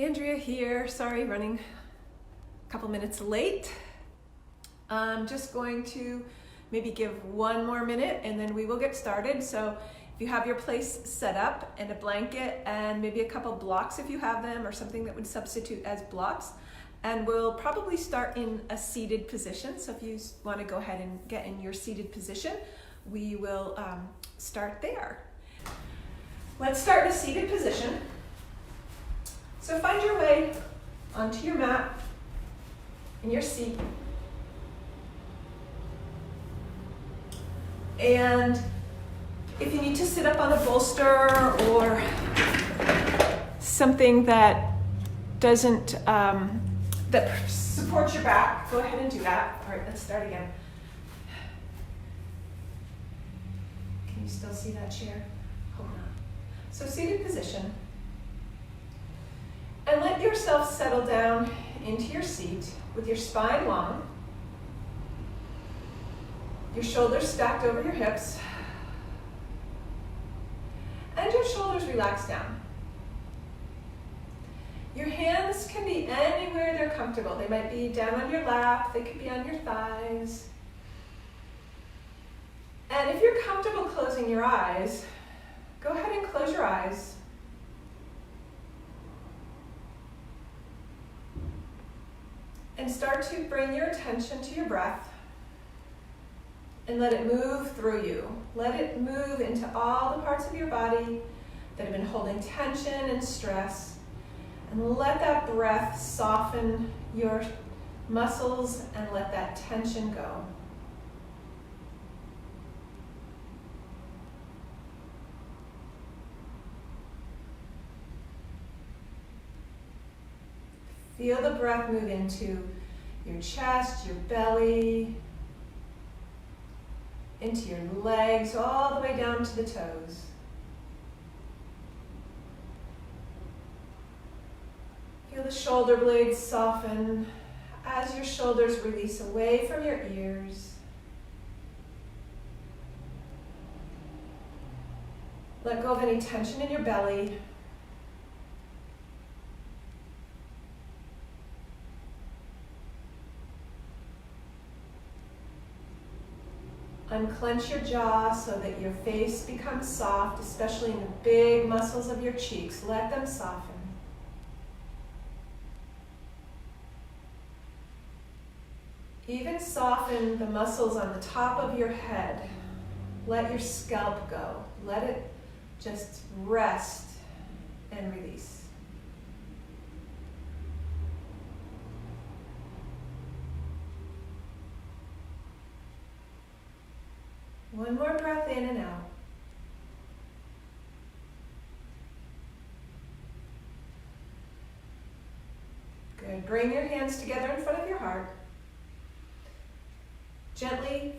Andrea here. Sorry, running a couple minutes late. I'm just going to maybe give one more minute and then we will get started. So if you have your place set up and a blanket and maybe a couple blocks if you have them, or something that would substitute as blocks, and we'll probably start in a seated position. So if you want to go ahead and get in your seated position, we will start there. Let's start in a seated position. So find your way onto your mat, in your seat. And if you need to sit up on a bolster or something that doesn't, that supports your back, go ahead and do that. All right, let's start again. Can you still see that chair? Hope not. So seated position. And let yourself settle down into your seat with your spine long, your shoulders stacked over your hips, and your shoulders relaxed down. Your hands can be anywhere they're comfortable. They might be down on your lap, they could be on your thighs. And if you're comfortable closing your eyes, go ahead and close your eyes. And start to bring your attention to your breath and let it move through you. Let it move into all the parts of your body that have been holding tension and stress. And let that breath soften your muscles and let that tension go. Feel the breath move into your chest, your belly, into your legs, all the way down to the toes. Feel the shoulder blades soften as your shoulders release away from your ears. Let go of any tension in your belly. Unclench your jaw so that your face becomes soft, especially in the big muscles of your cheeks. Let them soften. Even soften the muscles on the top of your head. Let your scalp go. Let it just rest and release. One more breath in and out. Good. Bring your hands together in front of your heart. Gently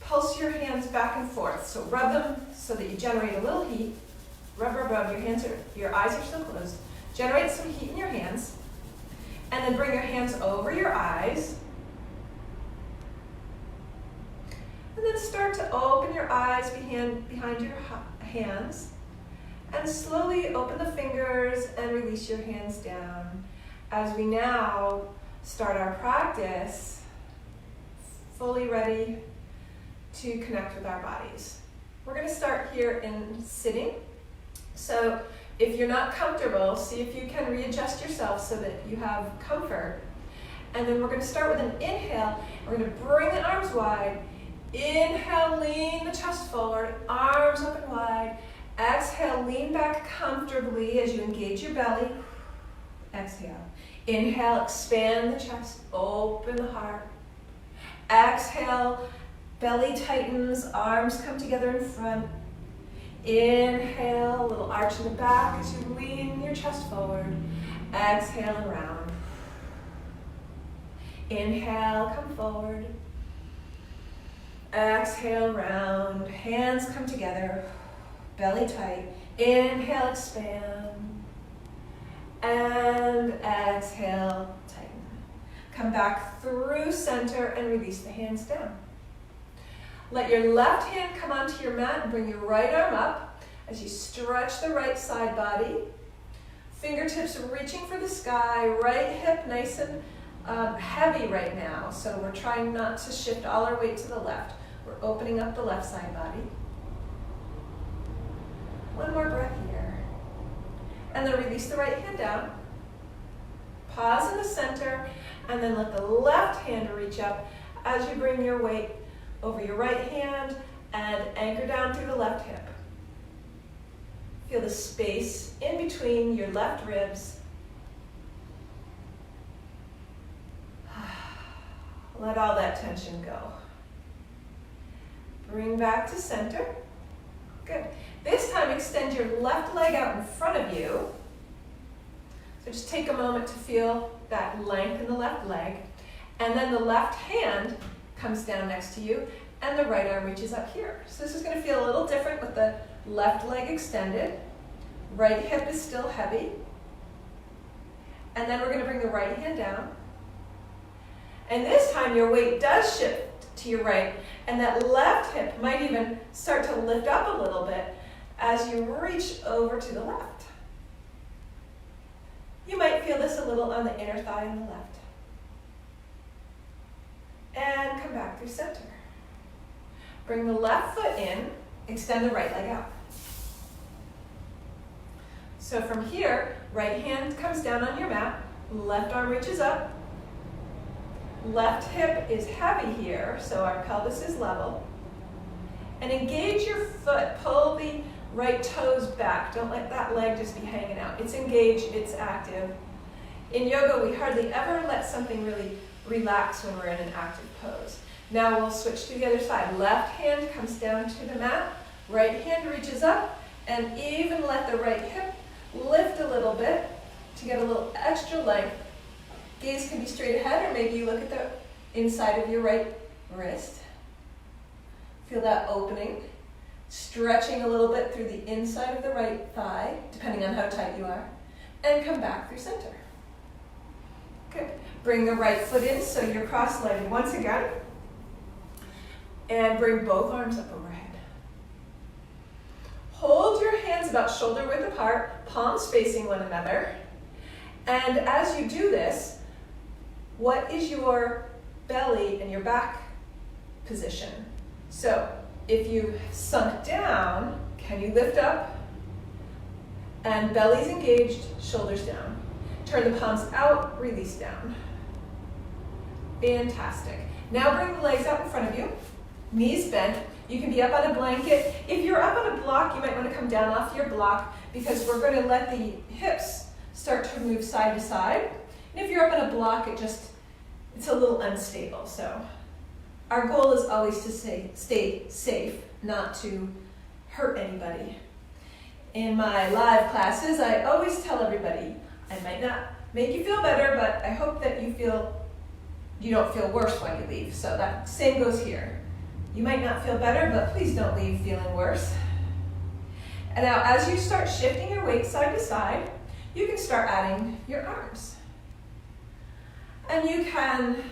pulse your hands back and forth. So rub them so that you generate a little heat. Rub, rub, rub. Your eyes are still closed. Generate some heat in your hands. And then bring your hands over your eyes. And then start to open your eyes behind your hands. And slowly open the fingers and release your hands down. As we now start our practice, fully ready to connect with our bodies. We're going to start here in sitting. So if you're not comfortable, see if you can readjust yourself so that you have comfort. And then we're going to start with an inhale. We're going to bring the arms wide. Inhale, lean the chest forward, arms open wide. Exhale, lean back comfortably as you engage your belly. Exhale. Inhale, expand the chest, open the heart. Exhale, belly tightens, arms come together in front. Inhale, a little arch in the back as you lean your chest forward. Exhale and round. Inhale, come forward. Exhale, round. Hands come together. Belly tight. Inhale, expand. And exhale, tighten. Come back through center and release the hands down. Let your left hand come onto your mat and bring your right arm up as you stretch the right side body. Fingertips reaching for the sky, right hip nice and heavy right now. So we're trying not to shift all our weight to the left. We're opening up the left side body. One more breath here. And then release the right hand down. Pause in the center, and then let the left hand reach up as you bring your weight over your right hand and anchor down through the left hip. Feel the space in between your left ribs. Let all that tension go. Bring back to center. Good. This time extend your left leg out in front of you. So just take a moment to feel that length in the left leg. And then the left hand comes down next to you and the right arm reaches up here. So this is going to feel a little different with the left leg extended. Right hip is still heavy. And then we're going to bring the right hand down. And this time your weight does shift to your right, and that left hip might even start to lift up a little bit as you reach over to the left. You might feel this a little on the inner thigh on the left. And come back through center. Bring the left foot in, extend the right leg out. So from here, right hand comes down on your mat, left arm reaches up, left hip is heavy here, so our pelvis is level. And engage your foot, pull the right toes back. Don't let that leg just be hanging out. It's engaged, it's active. In yoga, we hardly ever let something really relax when we're in an active pose. Now we'll switch to the other side. Left hand comes down to the mat, right hand reaches up, and even let the right hip lift a little bit to get a little extra length. Gaze can be straight ahead, or maybe you look at the inside of your right wrist. Feel that opening. Stretching a little bit through the inside of the right thigh, depending on how tight you are. And come back through center. Good. Bring the right foot in so you're cross-legged once again. And bring both arms up overhead. Hold your hands about shoulder width apart, palms facing one another. And as you do this, what is your belly and your back position? So if you've sunk down, can you lift up? And belly's engaged, shoulders down. Turn the palms out, release down. Fantastic. Now bring the legs out in front of you, knees bent. You can be up on a blanket. If you're up on a block, you might want to come down off your block because we're going to let the hips start to move side to side. And if you're up on a block, it's a little unstable. So our goal is always to stay safe, not to hurt anybody. In my live classes, I always tell everybody, I might not make you feel better, but I hope that you don't feel worse when you leave. So that same goes here. You might not feel better, but please don't leave feeling worse. And now as you start shifting your weight side to side, you can start adding your arms. And you can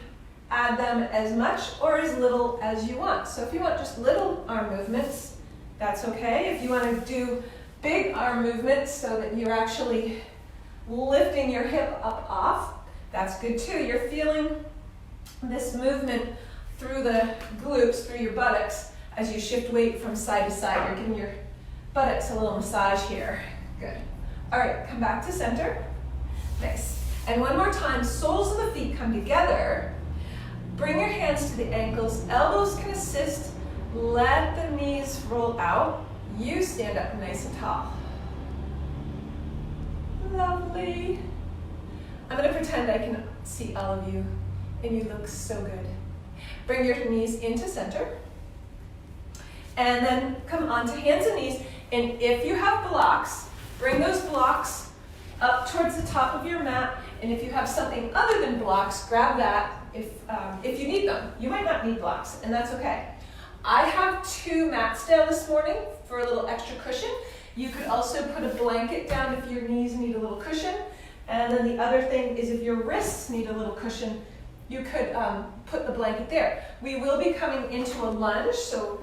add them as much or as little as you want. So if you want just little arm movements, that's okay. If you want to do big arm movements so that you're actually lifting your hip up off, that's good too. You're feeling this movement through the glutes, through your buttocks, as you shift weight from side to side. You're giving your buttocks a little massage here. Good. All right, come back to center. Nice. And one more time, soles of the feet come together. Bring your hands to the ankles. Elbows can assist. Let the knees roll out. You stand up nice and tall. Lovely. I'm going to pretend I can see all of you, and you look so good. Bring your knees into center. And then come onto hands and knees. And if you have blocks, bring those blocks up towards the top of your mat. And if you have something other than blocks, grab that if you need them. You might not need blocks, and that's okay. I have 2 mats down this morning for a little extra cushion. You could also put a blanket down if your knees need a little cushion. And then the other thing is if your wrists need a little cushion, you could put the blanket there. We will be coming into a lunge, so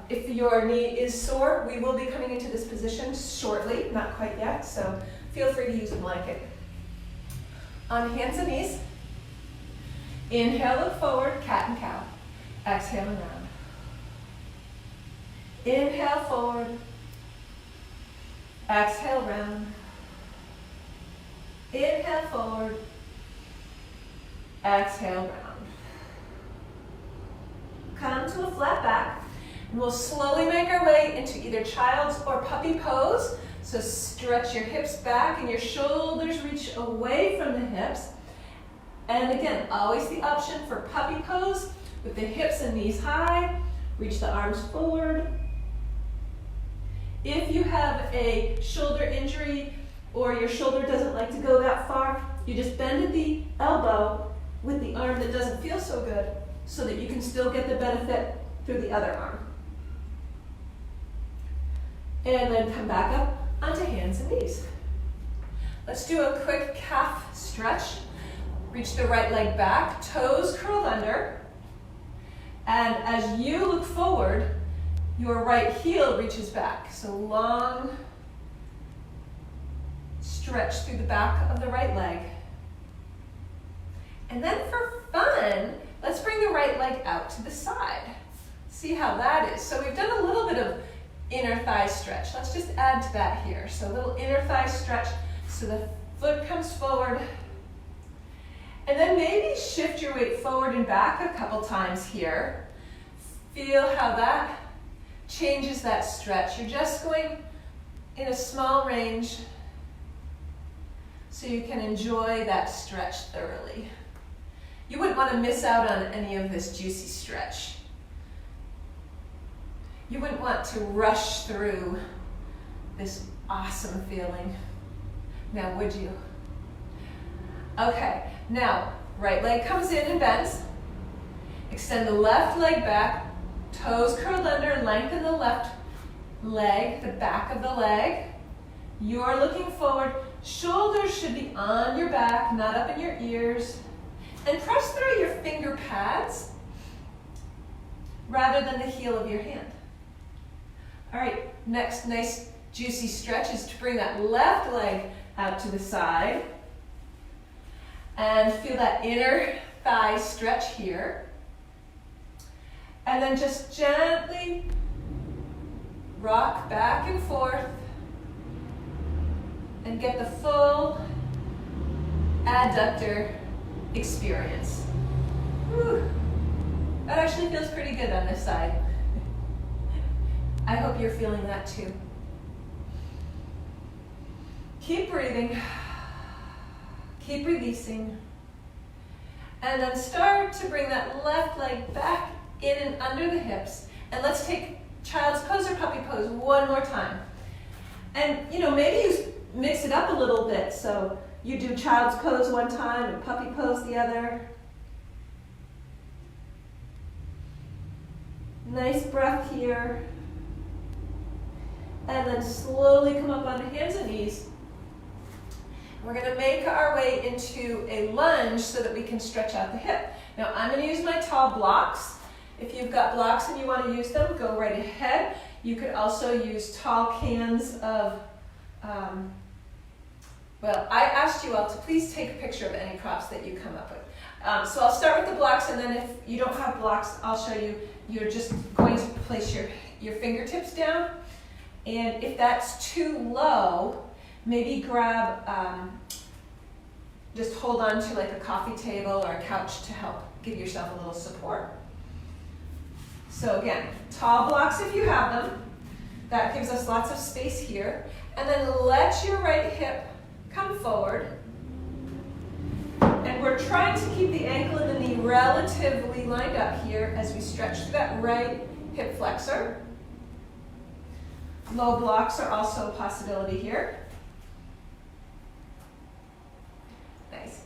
if your knee is sore, we will be coming into this position shortly, not quite yet. So feel free to use a blanket. On hands and knees. Inhale, look forward, cat and cow. Exhale and round. Inhale, forward. Exhale, round. Inhale, forward. Exhale, round. Come to a flat back. And we'll slowly make our way into either child's or puppy pose. So stretch your hips back and your shoulders reach away from the hips. And again, always the option for puppy pose with the hips and knees high. Reach the arms forward. If you have a shoulder injury or your shoulder doesn't like to go that far, you just bend at the elbow with the arm that doesn't feel so good so that you can still get the benefit through the other arm. And then come back up onto hands and knees. Let's do a quick calf stretch. Reach the right leg back, toes curled under. And as you look forward, your right heel reaches back. So long stretch through the back of the right leg. And then for fun, let's bring the right leg out to the side. See how that is. So we've done a little bit of inner thigh stretch. Let's just add to that here. So a little inner thigh stretch so the foot comes forward. And then maybe shift your weight forward and back a couple times here. Feel how that changes that stretch. You're just going in a small range so you can enjoy that stretch thoroughly. You wouldn't want to miss out on any of this juicy stretch. You wouldn't want to rush through this awesome feeling. Now, would you? Okay, now, right leg comes in and bends. Extend the left leg back, toes curled under, lengthen the left leg, the back of the leg. You're looking forward. Shoulders should be on your back, not up in your ears. And press through your finger pads rather than the heel of your hand. All right, next nice juicy stretch is to bring that left leg out to the side. And feel that inner thigh stretch here. And then just gently rock back and forth and get the full adductor experience. Whew. That actually feels pretty good on this side. I hope you're feeling that too. Keep breathing. Keep releasing. And then start to bring that left leg back in and under the hips. And let's take child's pose or puppy pose one more time. And maybe you mix it up a little bit. So you do child's pose one time and puppy pose the other. Nice breath here. And then slowly come up onto hands and knees. We're going to make our way into a lunge so that we can stretch out the hip. Now I'm going to use my tall blocks. If you've got blocks and you want to use them, go right ahead. You could also use tall cans of, I asked you all to please take a picture of any props that you come up with. So I'll start with the blocks, and then if you don't have blocks, I'll show you. You're just going to place your fingertips down. And if that's too low, maybe grab, just hold on to like a coffee table or a couch to help give yourself a little support. So again, tall blocks if you have them. That gives us lots of space here. And then let your right hip come forward. And we're trying to keep the ankle and the knee relatively lined up here as we stretch through that right hip flexor. Low blocks are also a possibility here. Nice.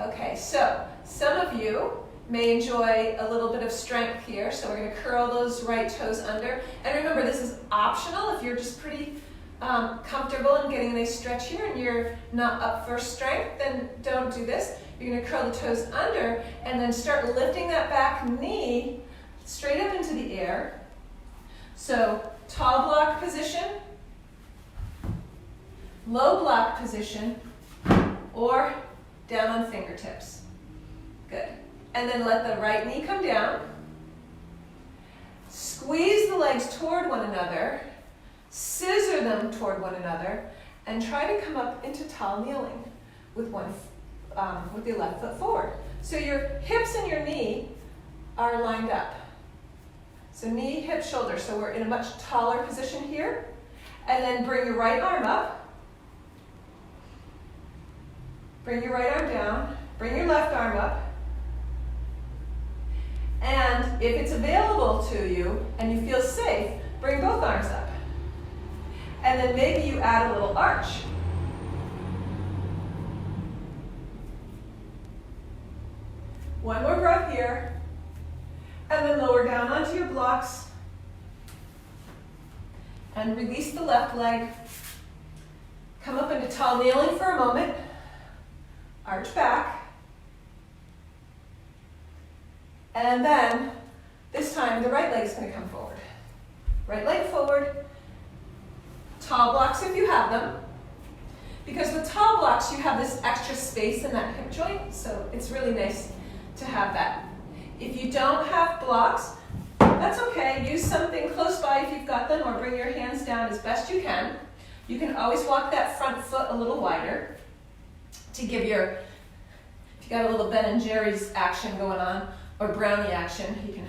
Okay, so some of you may enjoy a little bit of strength here, so we're going to curl those right toes under. And remember, this is optional. If you're just pretty comfortable in getting a nice stretch here and you're not up for strength, then don't do this. You're going to curl the toes under and then start lifting that back knee straight up into the air. So tall block position, low block position or down on fingertips. Good. And then let the right knee come down. Squeeze the legs toward one another, scissor them toward one another, and try to come up into tall kneeling with with your left foot forward. So your hips and your knee are lined up. So knee, hip, shoulder. So we're in a much taller position here. And then bring your right arm up. Bring your right arm down. Bring your left arm up. And if it's available to you and you feel safe, bring both arms up. And then maybe you add a little arch. One more breath here. And then lower down onto your blocks. And release the left leg. Come up into tall kneeling for a moment. Arch back. And then, this time, the right leg is going to come forward. Right leg forward. Tall blocks if you have them. Because with tall blocks, you have this extra space in that hip joint, so it's really nice to have that. If you don't have blocks, that's okay. Use something close by if you've got them, or bring your hands down as best you can. You can always walk that front foot a little wider to give if you got a little Ben and Jerry's action going on, or brownie action, you can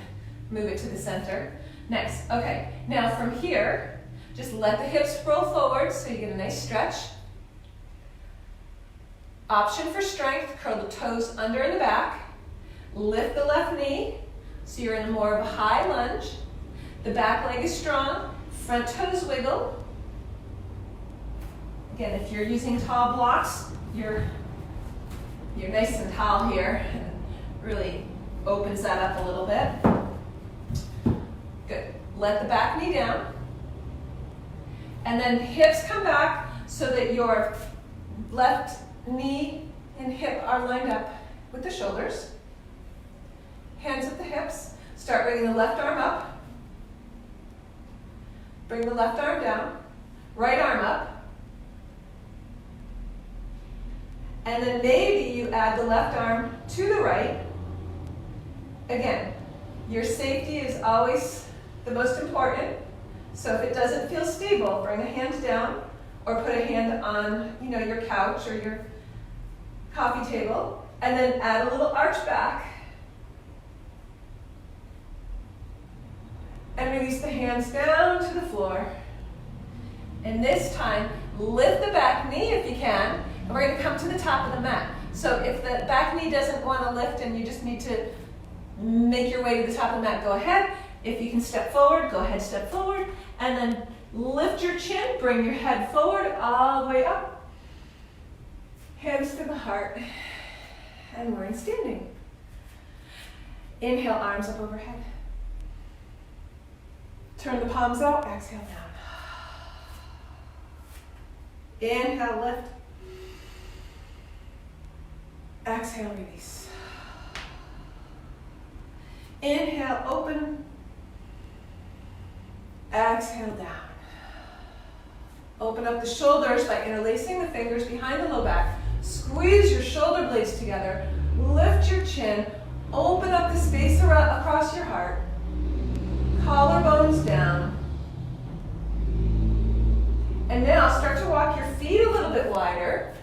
move it to the center. Next, okay, now from here, just let the hips roll forward so you get a nice stretch. Option for strength, curl the toes under in the back. Lift the left knee, so you're in more of a high lunge. The back leg is strong, front toes wiggle. Again, if you're using tall blocks, you're nice and tall here. Really opens that up a little bit. Good. Let the back knee down. And then hips come back so that your left knee and hip are lined up with the shoulders. Hands at the hips. Start bringing the left arm up. Bring the left arm down. Right arm up. And then maybe you add the left arm to the right. Again, your safety is always the most important. So if it doesn't feel stable, bring a hand down or put a hand on, your couch or your coffee table, and then add a little arch back. And release the hands down to the floor. And this time, lift the back knee if you can, and we're going to come to the top of the mat. So if the back knee doesn't want to lift and you just need to make your way to the top of the mat, go ahead. If you can step forward, go ahead, step forward. And then lift your chin, bring your head forward all the way up. Hands to the heart. And we're in standing. Inhale, arms up overhead. Turn the palms out, exhale down. Inhale, lift. Exhale, release. Inhale, open. Exhale, down. Open up the shoulders by interlacing the fingers behind the low back. Squeeze your shoulder blades together. Lift your chin. Open up the space across your heart. Collarbones down. And now start to walk your feet a little bit wider.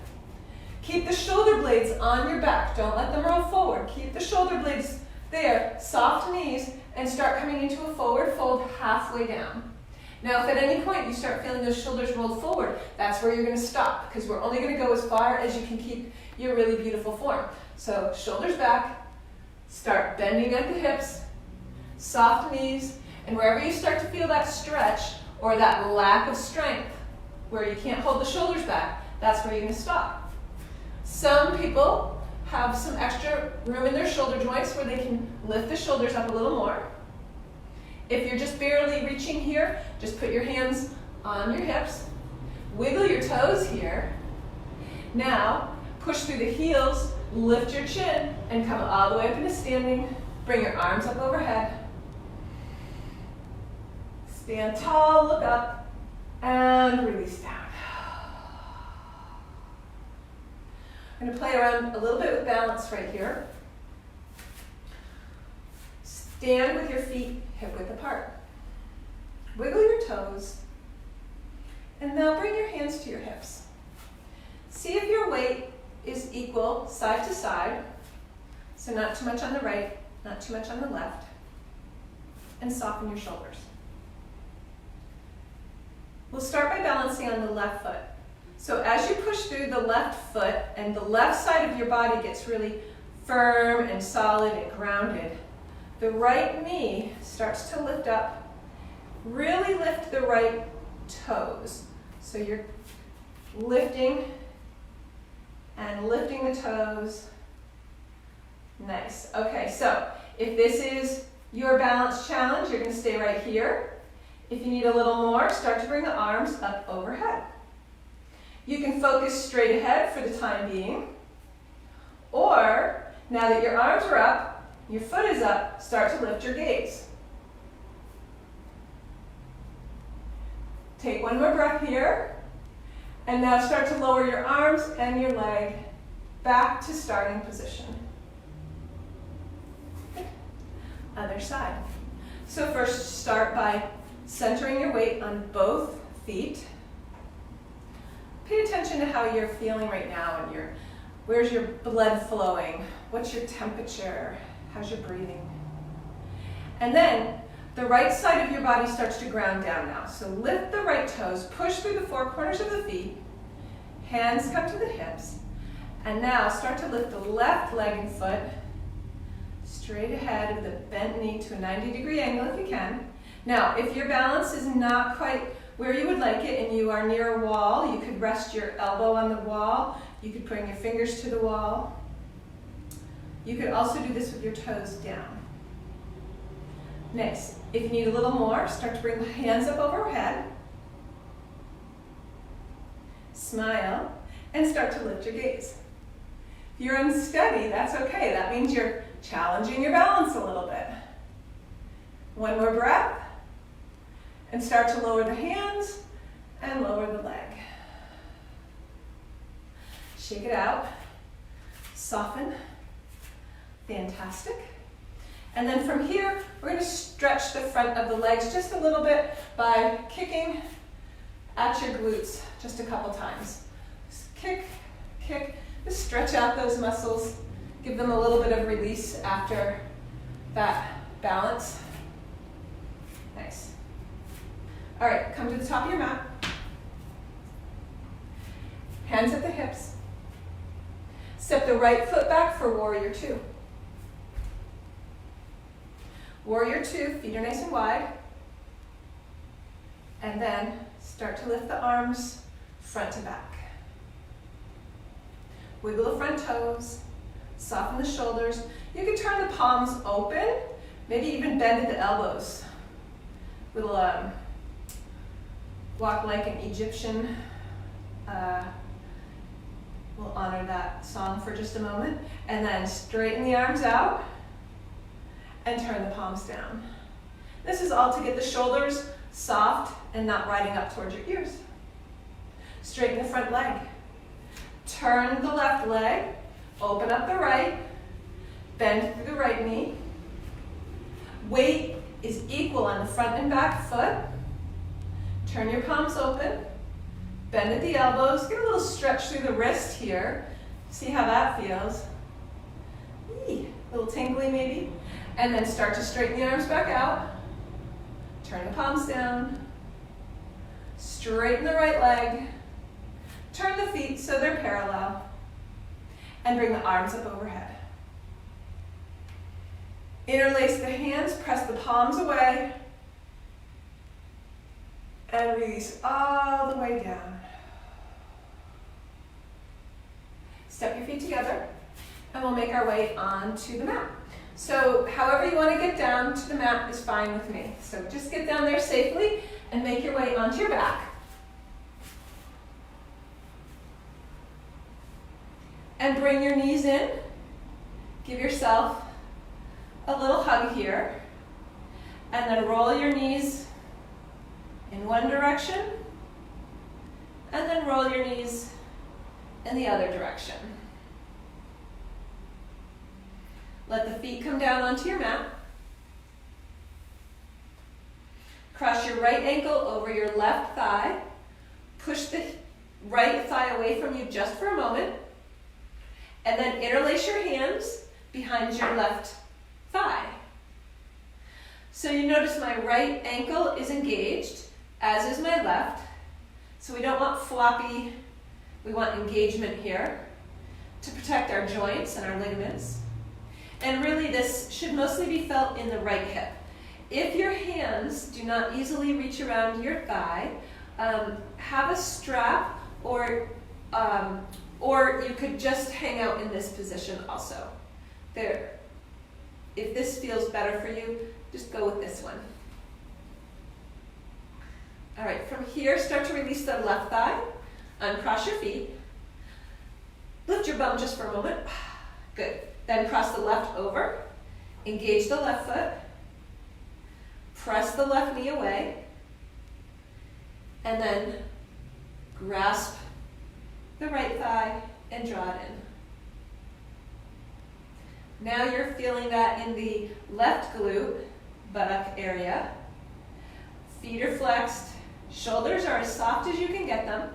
Keep the shoulder blades on your back. Don't let them roll forward. Keep the shoulder blades there. Soft knees. And start coming into a forward fold halfway down. Now, if at any point you start feeling those shoulders rolled forward, that's where you're going to stop, because we're only going to go as far as you can keep your really beautiful form. So, shoulders back, start bending at the hips, soft knees, and wherever you start to feel that stretch or that lack of strength, where you can't hold the shoulders back, that's where you're going to stop. Some people have some extra room in their shoulder joints where they can lift the shoulders up a little more. If you're just barely reaching here, just put your hands on your hips. Wiggle your toes here. Now, push through the heels, lift your chin, and come all the way up into standing. Bring your arms up overhead. Stand tall, look up, and release down. I'm going to play around a little bit with balance right here. Stand with your feet hip width apart. Wiggle your toes. And now bring your hands to your hips. See if your weight is equal side to side. So not too much on the right, not too much on the left. And soften your shoulders. We'll start by balancing on the left foot. So as you push through the left foot and the left side of your body gets really firm and solid and grounded, the right knee starts to lift up. Really lift the right toes. So you're lifting and lifting the toes. Nice. Okay, so if this is your balance challenge, you're going to stay right here. If you need a little more, start to bring the arms up overhead. You can focus straight ahead for the time being. Or, now that your arms are up, your foot is up, start to lift your gaze. Take one more breath here. And now start to lower your arms and your leg back to starting position. Good. Other side. So first start by centering your weight on both feet. Pay attention to how you're feeling right now and where's your blood flowing? What's your temperature? How's your breathing? And then the right side of your body starts to ground down now. So lift the right toes, push through the four corners of the feet, hands come to the hips, and now start to lift the left leg and foot straight ahead with a bent knee to a 90-degree angle if you can. Now, if your balance is not quite where you would like it and you are near a wall, you could rest your elbow on the wall, you could bring your fingers to the wall. You could also do this with your toes down. Next, if you need a little more, start to bring the hands up overhead. Smile, and start to lift your gaze. If you're unsteady, that's okay. That means you're challenging your balance a little bit. One more breath, and start to lower the hands and lower the leg. Shake it out, soften. Fantastic. And then from here, we're going to stretch the front of the legs just a little bit by kicking at your glutes just a couple times. Just kick, kick, just stretch out those muscles. Give them a little bit of release after that balance. Nice. All right, come to the top of your mat. Hands at the hips. Step the right foot back for warrior two. Warrior two, feet are nice and wide. And then start to lift the arms front to back. Wiggle the front toes, soften the shoulders. You can turn the palms open, maybe even bend at the elbows. We'll walk like an Egyptian. We'll honor that song for just a moment. And then straighten the arms out and turn the palms down. This is all to get the shoulders soft and not riding up towards your ears. Straighten the front leg. Turn the left leg, open up the right, bend through the right knee. Weight is equal on the front and back foot. Turn your palms open, bend at the elbows, get a little stretch through the wrist here. See how that feels. A little tingly maybe. And then start to straighten the arms back out. Turn the palms down. Straighten the right leg. Turn the feet so they're parallel. And bring the arms up overhead. Interlace the hands, press the palms away. And release all the way down. Step your feet together, and we'll make our way onto the mat. So however you want to get down to the mat is fine with me. So just get down there safely and make your way onto your back. And bring your knees in. Give yourself a little hug here. And then roll your knees in one direction. And then roll your knees in the other direction. Let the feet come down onto your mat. Cross your right ankle over your left thigh. Push the right thigh away from you just for a moment. And then interlace your hands behind your left thigh. So you notice my right ankle is engaged, as is my left. So we don't want floppy, we want engagement here to protect our joints and our ligaments. And really this should mostly be felt in the right hip. If your hands do not easily reach around your thigh, have a strap or you could just hang out in this position also. There. If this feels better for you, just go with this one. All right, from here, start to release the left thigh. Uncross your feet. Lift your bum just for a moment. Good. Then cross the left over. Engage the left foot. Press the left knee away. And then grasp the right thigh and draw it in. Now you're feeling that in the left glute, buttock area. Feet are flexed. Shoulders are as soft as you can get them.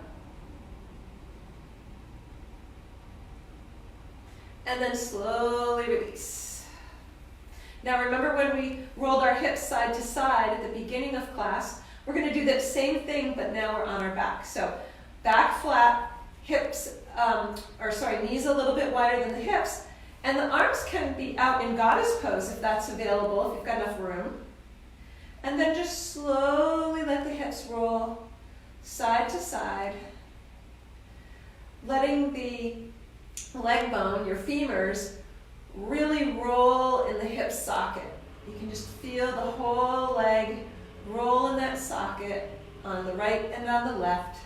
And then slowly release. Now remember when we rolled our hips side to side at the beginning of class, we're going to do that same thing, but now we're on our back. So back flat, hips, knees a little bit wider than the hips, and the arms can be out in goddess pose if that's available, if you've got enough room. And then just slowly let the hips roll side to side, letting the leg bone, your femurs, really roll in the hip socket. You can just feel the whole leg roll in that socket on the right and on the left.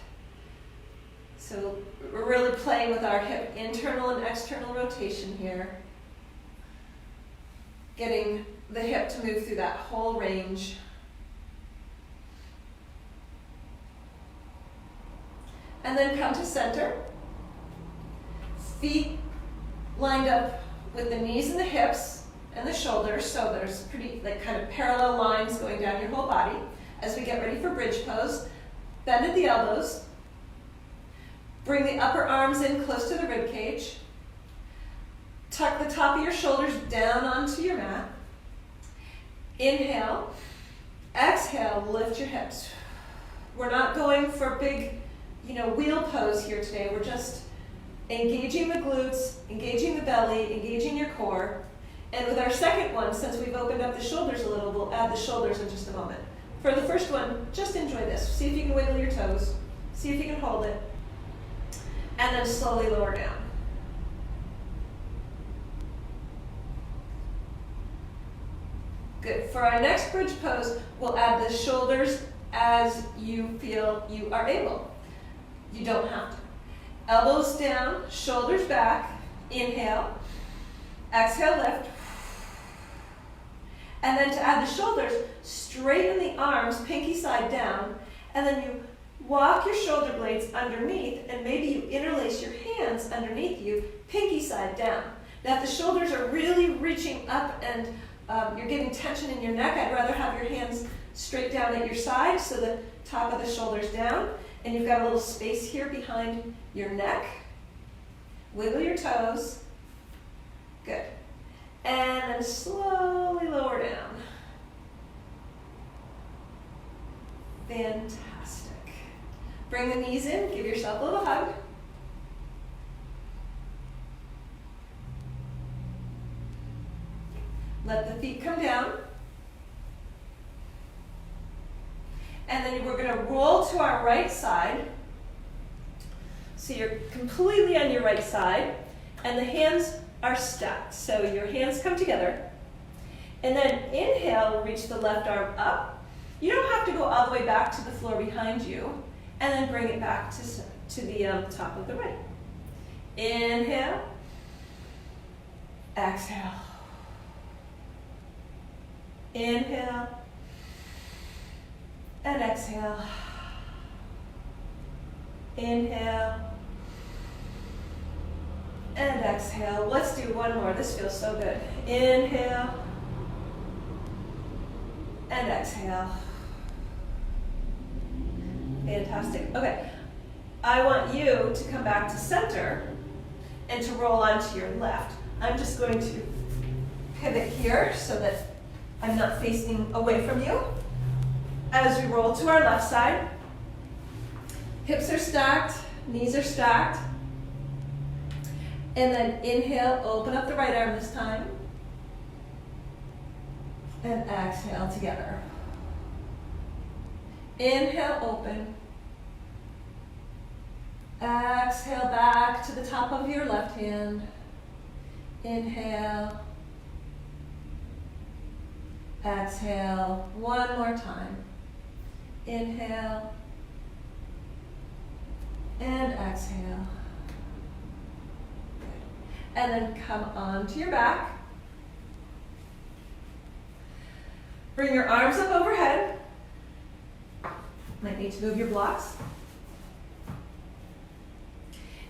So we're really playing with our hip internal and external rotation here. Getting the hip to move through that whole range. And then come to center. Feet lined up with the knees and the hips and the shoulders, so there's pretty kind of parallel lines going down your whole body. As we get ready for bridge pose, bend at the elbows. Bring the upper arms in close to the rib cage. Tuck the top of your shoulders down onto your mat. Inhale. Exhale, lift your hips. We're not going for big, wheel pose here today. We're just engaging the glutes, engaging the belly, engaging your core. And with our second one, since we've opened up the shoulders a little, we'll add the shoulders in just a moment. For the first one, just enjoy this. See if you can wiggle your toes. See if you can hold it. And then slowly lower down. Good. For our next bridge pose, we'll add the shoulders as you feel you are able. You don't have to. Elbows down, shoulders back. Inhale. Exhale, lift. And then to add the shoulders, straighten the arms, pinky side down, and then you walk your shoulder blades underneath, and maybe you interlace your hands underneath you, pinky side down. Now if the shoulders are really reaching up and you're getting tension in your neck, I'd rather have your hands straight down at your side, so the top of the shoulders down, and you've got a little space here behind your neck. Wiggle your toes. Good. And then slowly lower down. Fantastic. Bring the knees in, give yourself a little hug. Let the feet come down. And then we're going to roll to our right side. So you're completely on your right side, and the hands are stacked. So your hands come together. And then inhale, reach the left arm up. You don't have to go all the way back to the floor behind you. And then bring it back to the top of the right. Inhale. Exhale. Inhale. And exhale. Inhale. And exhale. Let's do one more. This feels so good. Inhale. And exhale. Fantastic. Okay. I want you to come back to center and to roll onto your left. I'm just going to pivot here so that I'm not facing away from you. As we roll to our left side, hips are stacked, knees are stacked. And then inhale, open up the right arm this time. And exhale together. Inhale, open. Exhale back to the top of your left hand. Inhale. Exhale. One more time. Inhale. And exhale. Good. And then come onto your back. Bring your arms up overhead. Might need to move your blocks.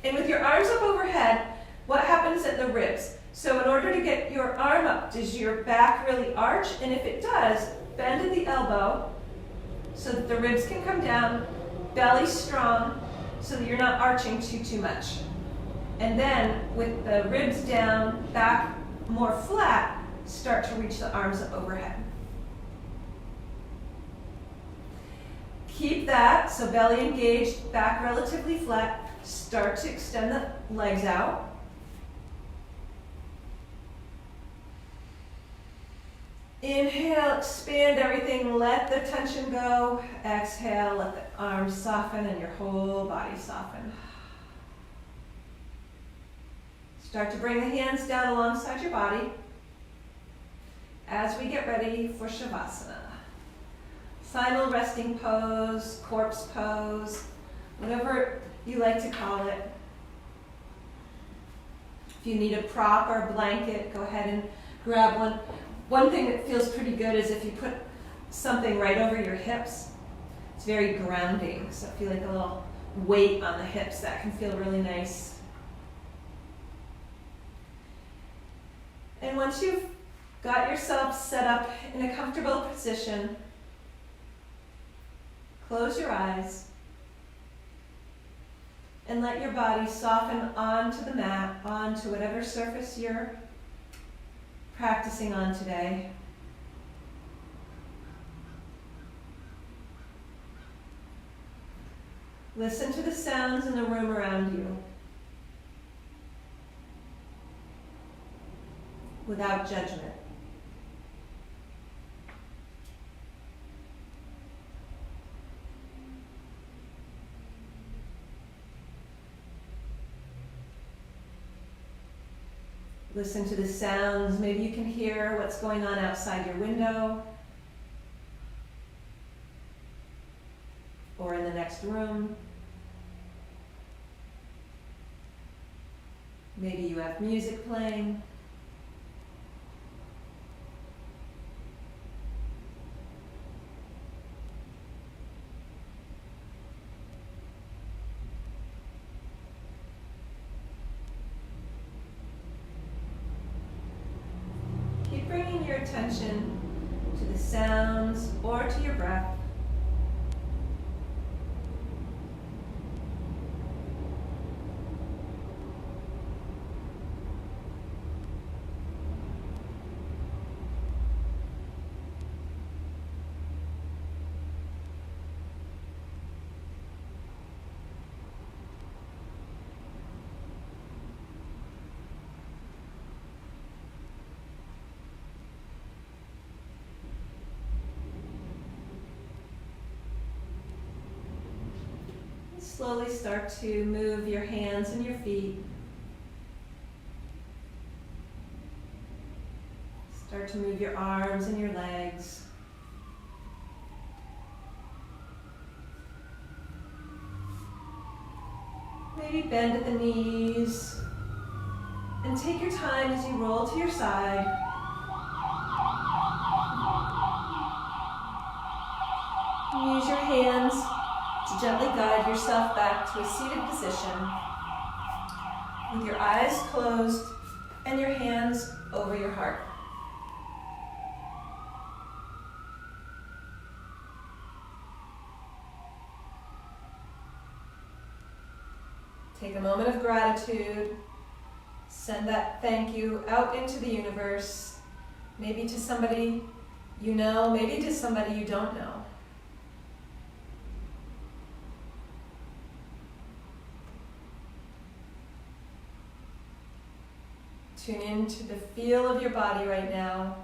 And with your arms up overhead, what happens at the ribs? So in order to get your arm up, does your back really arch? And if it does, bend at the elbow so that the ribs can come down, belly strong, so that you're not arching too much. And then with the ribs down, back more flat, start to reach the arms up overhead. Keep that, so belly engaged, back relatively flat. Start to extend the legs out. Inhale, expand everything, let the tension go. Exhale, let the arms soften and your whole body soften. Start to bring the hands down alongside your body as we get ready for Shavasana. Final resting pose, corpse pose, whatever you like to call it. If you need a prop or a blanket, go ahead and grab one. One thing that feels pretty good is if you put something right over your hips. It's very grounding, so feel like a little weight on the hips. That can feel really nice. And once you've got yourself set up in a comfortable position, close your eyes and let your body soften onto the mat, onto whatever surface you're practicing on today. Listen to the sounds in the room around you without judgment. Listen to the sounds. Maybe you can hear what's going on outside your window or in the next room. Maybe you have music playing. Bringing your attention to the sounds or to your breath. Slowly start to move your hands and your feet. Start to move your arms and your legs. Maybe bend at the knees. And take your time as you roll to your side. Use your hands to gently guide yourself back to a seated position. with your eyes closed and your hands over your heart. Take a moment of gratitude. Send that thank you out into the universe, maybe to somebody you know, maybe to somebody you don't know. Tune into the feel of your body right now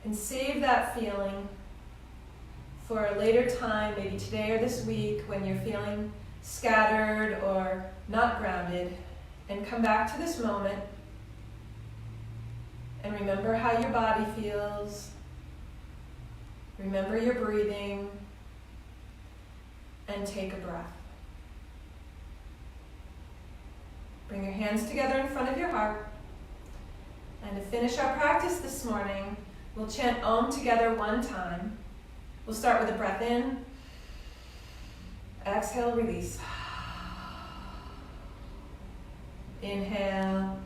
and save that feeling for a later time, maybe today or this week, when you're feeling scattered or not grounded, and come back to this moment and remember how your body feels. Remember your breathing and take a breath. Bring your hands together in front of your heart. And to finish our practice this morning, we'll chant Om together one time. We'll start with a breath in. Exhale, release. Inhale.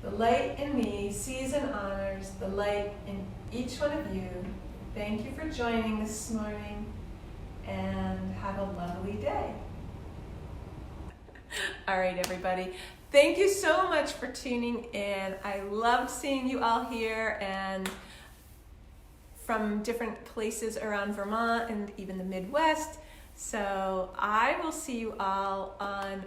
The light in me sees and honors the light in each one of you. Thank you for joining this morning, and have a lovely day. All right, everybody. Thank you so much for tuning in. I loved seeing you all here and from different places around Vermont and even the Midwest. So I will see you all on,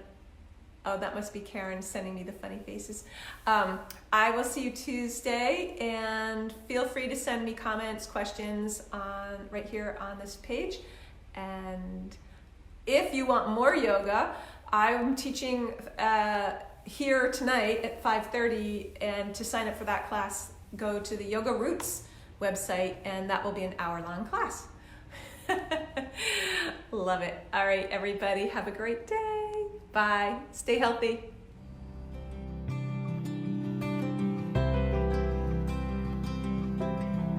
oh, that must be Karen sending me the funny faces. I will see you Tuesday, and feel free to send me comments, questions on right here on this page. And if you want more yoga, I'm teaching here tonight at 5:30, and to sign up for that class, go to the Yoga Roots website, and that will be an hour-long class. Love it. All right, everybody, have a great day. Bye. Stay healthy.